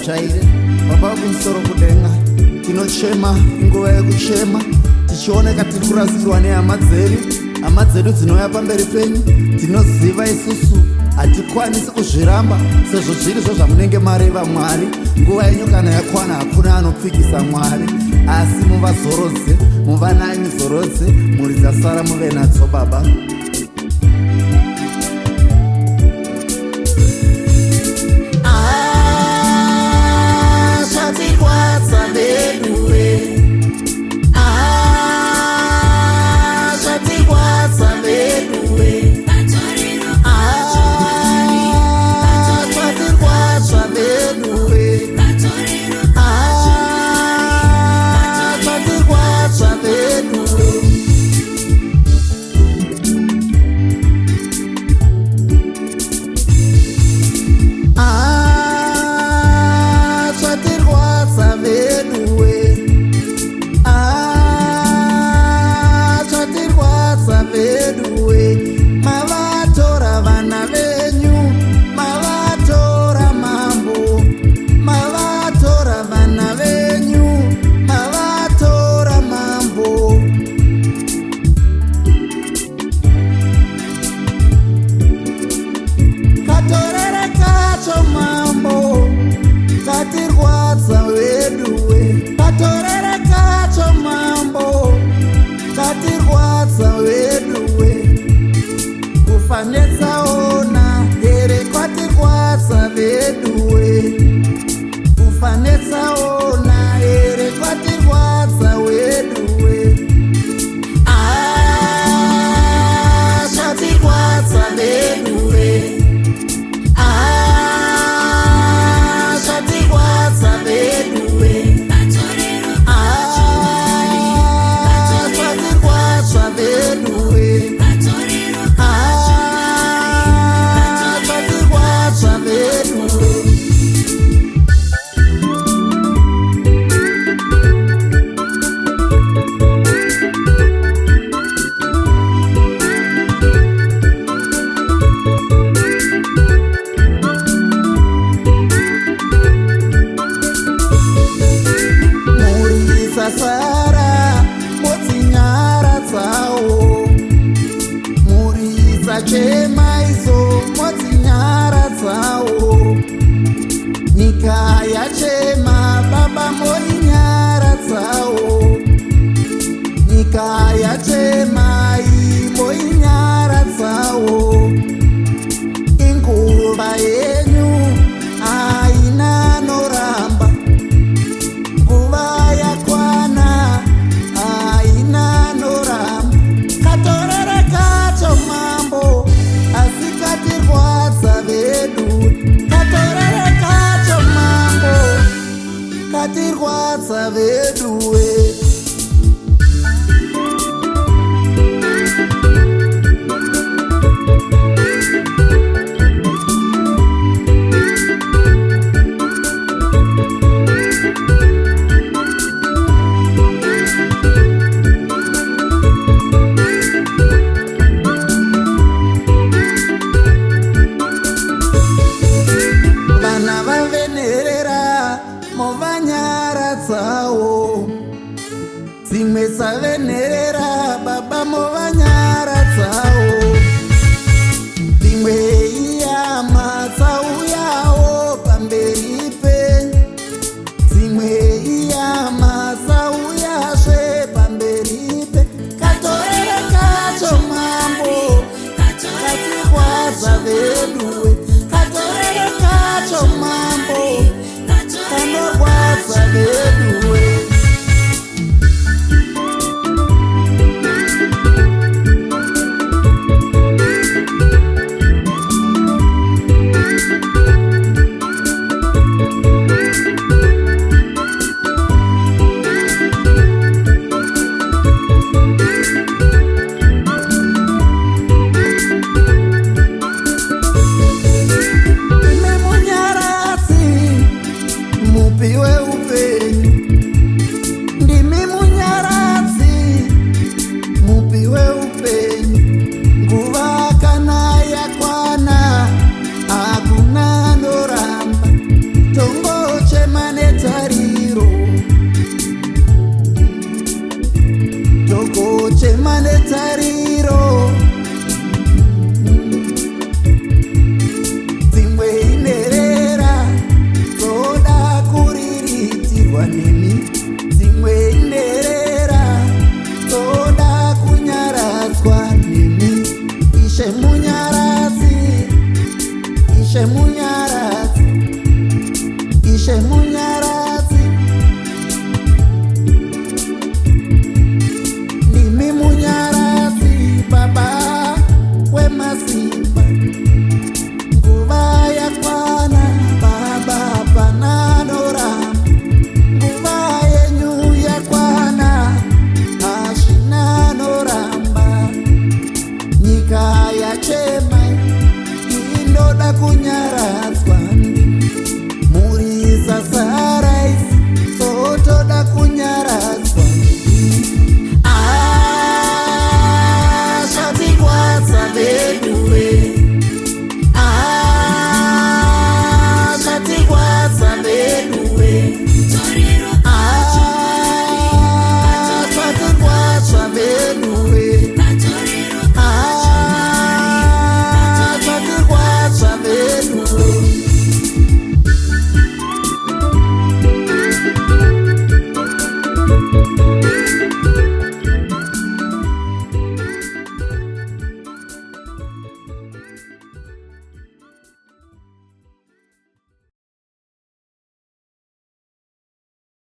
vatsvaire baba kumusoro kudenga. Tinochema nguva yekuchema tichioneka tiri kurasirwa nehama dzedu. Hama dzedu dzinouya pamberi penyu tinoziva isusu hatikwanisi kuzviramba sezvo zvirizvo zvamunenge mareva Mwari. Nguva yenyu kana yakwana hakuna anopfikisa Mwari, asi muvazorodze, muvananyi zorodze, mhuri dzasara muve nadzo baba. Kufanetsaona here kwatirwadza veduwe, kufanetsaona here kwatirwadza weduwe. Zvatirwadza veduwe, zvatirwadza veduwe, zvatirwadza veduwe. Sara modzinyara dzawo, muri dzachema idzo modzinyara dzawo. Nyika yachema baba moinyara dzawo, nyika yachema moinyara dzawo. Inguva yenyu haina noramba, katirwadza veduwe. Vana vavenerera movanyara dzawo, dzimwe dzavenerera baba movanyara dzawo. Dzimwe iyama dzauyawo pamberi penyu, dzimwe iyama dzauyazve pamberi penyu. Katorere kacho mambo, katirwadza veduwe. Katorere kacho mambo, kanorwadza veduwe. netariro, dzimwe inerera, dzoda kuriritirwa nemi.